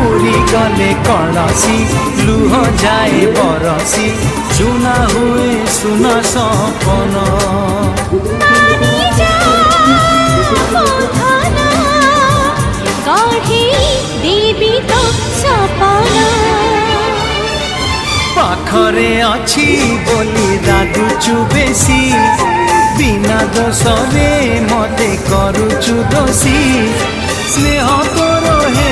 पूरी गले कलसी लुह जाए बरसी सुना हुए सुना सपन देवी तो सपना पाखरे अच्छी बोली रागुचु बेसी बिना दोषरे मते करुचु दोषी स्नेह तोर हे